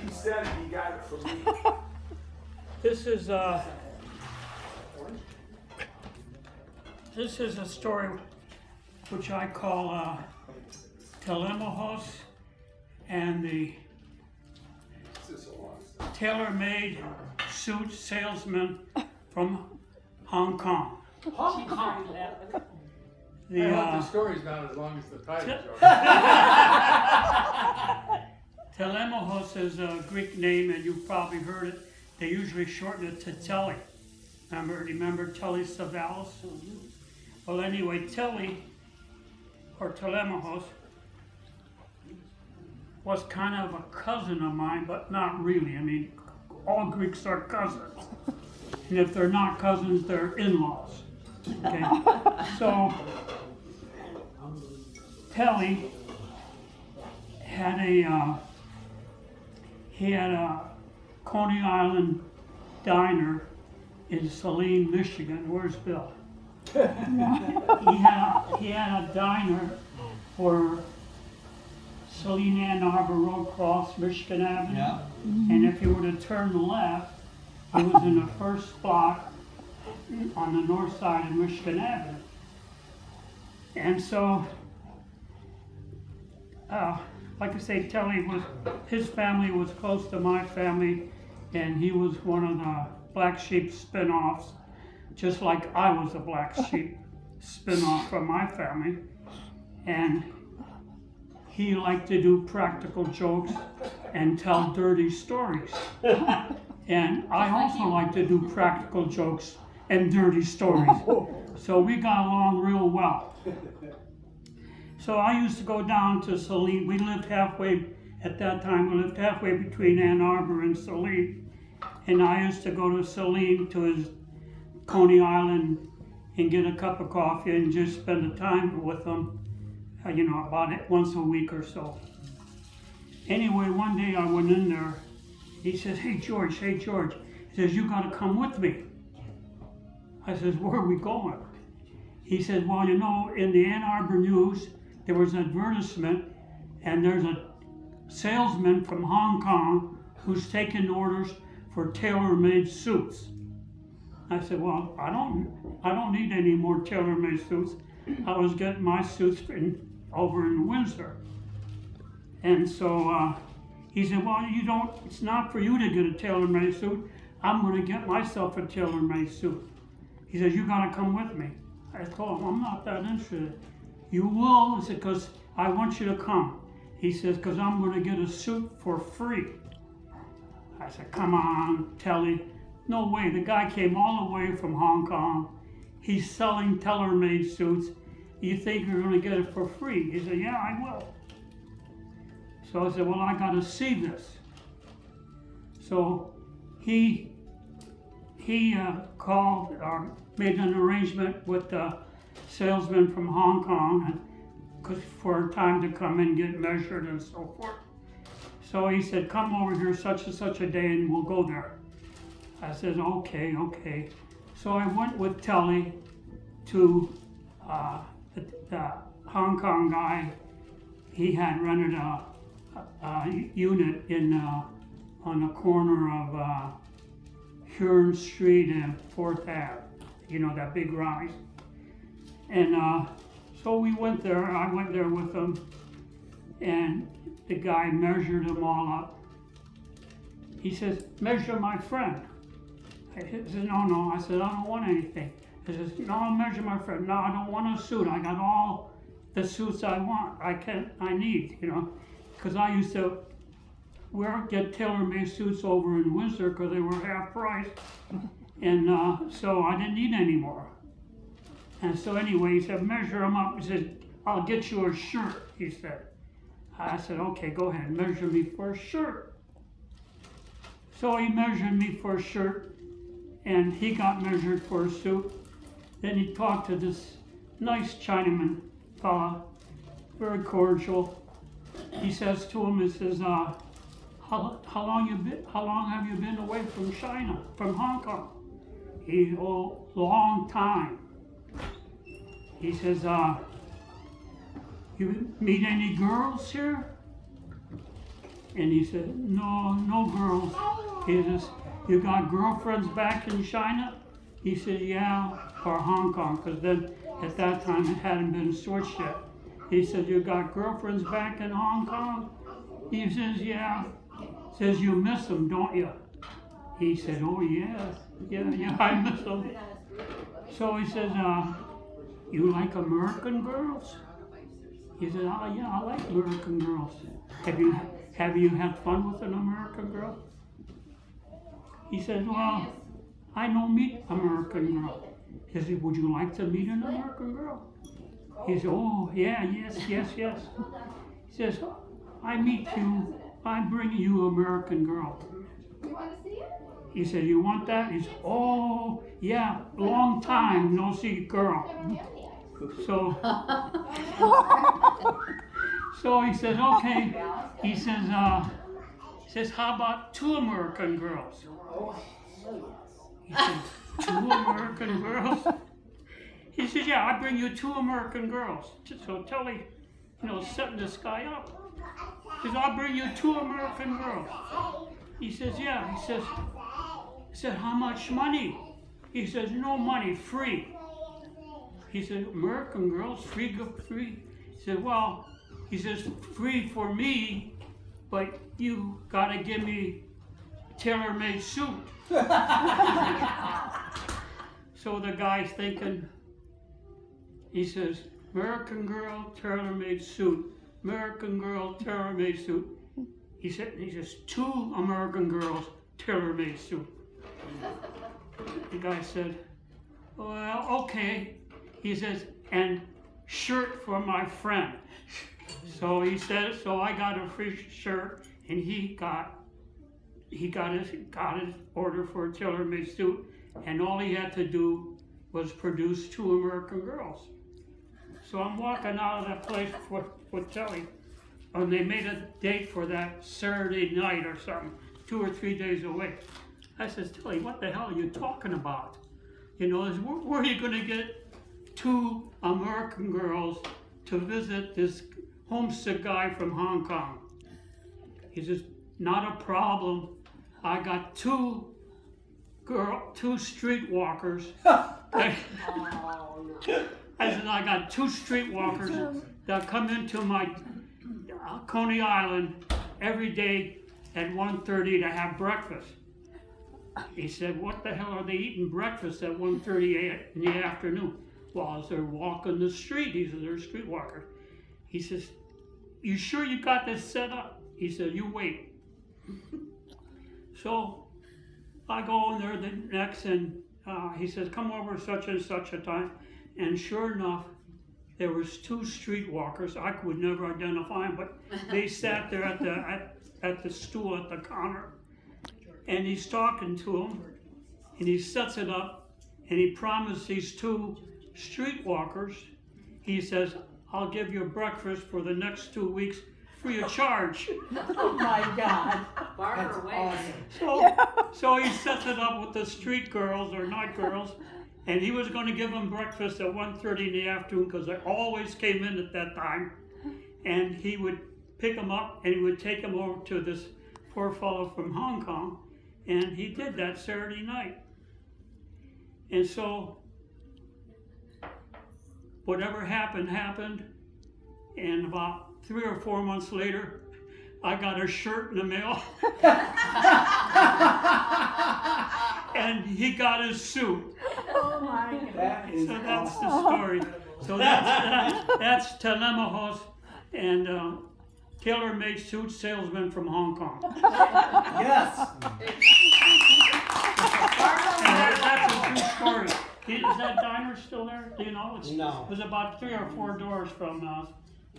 he said he got it from me. This is a story which I call Tailor and the tailor-made suit salesman from Hong Kong. Hong Kong. I hope the story's not as long as the title. Telemachos is a Greek name, and you've probably heard it. They usually shorten it to Telly. Remember Telly Savalas? Well, anyway, Telly, or Telemachos, was kind of a cousin of mine, but not really. I mean, all Greeks are cousins. And if they're not cousins, they're in-laws. Okay? So, Telly had he had a Coney Island diner in Saline, Michigan. Where's Bill? he had a diner for Saline Ann Arbor Road Cross, Michigan Avenue. Yeah. And if you were to turn left, it was in the first block on the north side of Michigan Avenue. And so, like I say, Telly his family was close to my family, and he was one of the Black Sheep spin-offs, just like I was a Black Sheep spin-off from my family. And he liked to do practical jokes and tell dirty stories. And I also like to do practical jokes and dirty stories. So we got along real well. So I used to go down to Saline. We lived halfway, at that time, we lived halfway between Ann Arbor and Saline. And I used to go to Saline to his Coney Island and get a cup of coffee and just spend the time with him, you know, about it once a week or so. Anyway, one day I went in there. He says, hey George. He says, you gotta come with me. I says, where are we going? He said, well, you know, in the Ann Arbor News, there was an advertisement, and there's a salesman from Hong Kong who's taking orders for tailor-made suits. I said, well, I don't need any more tailor-made suits. I was getting my suits over in Windsor. And so he said, well, it's not for you to get a tailor-made suit. I'm going to get myself a tailor-made suit. He says, you got to come with me. I told him, I'm not that interested. You will? I said, because I want you to come. He says, because I'm going to get a suit for free. I said, come on, Telly. No way. The guy came all the way from Hong Kong. He's selling tailor-made suits. You think you're going to get it for free? He said, yeah, I will. So I said, well, I got to see this. So he called or made an arrangement with the salesman from Hong Kong for a time to come and get measured and so forth. So he said, come over here such and such a day and we'll go there. I said, okay. So I went with Telly to the Hong Kong guy. He had rented a unit on the corner of Huron Street and 4th Ave, you know, that big rise. And so we went there. I went there with him, and the guy measured them all up. He says, measure my friend. I said, no. I said, I don't want anything. He says, no, I'll measure my friend. No, I don't want a suit. I got all the suits I want. I need, you know, because I used to get tailor-made suits over in Windsor because they were half price. And so I didn't need any more. And so anyway, he said, measure them up. He said, I'll get you a shirt, he said. I said, okay, go ahead, measure me for a shirt. So he measured me for a shirt, and he got measured for a suit. Then he talked to this nice Chinaman fella, very cordial. He says to him, he says, how long have you been away from China, from Hong Kong? Long time. He says, you meet any girls here? And he said, no, no girls. He says, you got girlfriends back in China? He said, yeah, or Hong Kong, because then at that time it hadn't been switched yet. He said, you got girlfriends back in Hong Kong? He says, yeah. He says, you miss them, don't you? He said, oh yeah, yeah, I miss them. So he says, you like American girls? He said, oh yeah, I like American girls. Have you had fun with an American girl? He said, well, I don't meet American girl. He said, would you like to meet an American girl? He said, oh yeah, yes. He says, I meet you, I bring you American girl. He said, you want that? He said, oh yeah, long time no see girl. So he says, okay. He says, how about 2 American girls? He said, 2 American girls? He says, yeah, I bring you 2 American girls. So Telly, setting this guy up. He says, I'll bring you 2 American girls. He says, yeah. He said, how much money? He says, no money, free. He said, American girls, free. He said, well, he says, free for me, but you gotta give me tailor-made suit. So the guy's thinking, he says, American girl, tailor-made suit. American girl, tailor-made suit. He says, 2 American girls, tailor-made suit. The guy said, well, okay. He says, and shirt for my friend. So he said, so I got a free shirt, and he got his order for a tailor-made suit, and all he had to do was produce 2 American girls. So I'm walking out of that place with Telly, and they made a date for that Saturday night or something, 2 or 3 days away. I says, Telly, what the hell are you talking about? Where are you going to get 2 American girls to visit this homesick guy from Hong Kong? He says, not a problem. I got 2 streetwalkers. I said, I got 2 streetwalkers that come into my Coney Island every day at 1:30 to have breakfast. He said, what the hell are they eating breakfast at 1:30 in the afternoon? Well, as they're walking the street, he says, they're streetwalkers. He says, you sure you got this set up? He said, you wait. So I go in there the next, and he says, come over such and such a time. And sure enough, there was 2 streetwalkers. I could never identify them, but they sat there at the stool at the counter. And he's talking to them, and he sets it up, and he promised these 2 streetwalkers, he says, I'll give you breakfast for the next 2 weeks free of charge. Oh my God. Barter away. So he sets it up with the street girls or night girls, and he was going to give them breakfast at 1:30 in the afternoon because they always came in at that time. And he would pick them up, and he would take them over to this poor fellow from Hong Kong. And he did that Saturday night. And so, whatever happened. And about 3 or 4 months later, I got a shirt in the mail. And he got his suit. Oh my God. So that's the story. So that's Telemachos and tailor-made suit salesman from Hong Kong. Yes. And that's a true story. Is that diner still there? Do you know? No. It was about 3 or 4 doors from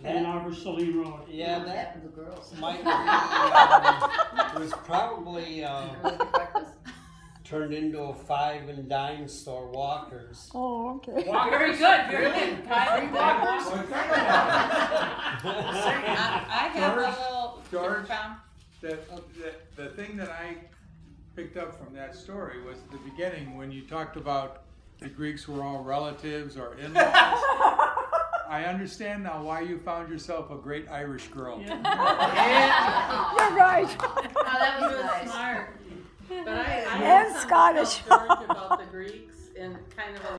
Ann Arbor Saline Road. Yeah, That that and the girls. might be, was probably turned into a 5 and dime store, Walker's. Oh, okay. Very good, very good. Private walkers. I have a little George, found. the thing that I picked up from that story was at the beginning when you talked about the Greeks were all relatives or in-laws. I understand now why you found yourself a great Irish girl. Yeah. You're right. and Scottish. George about the Greeks and kind of a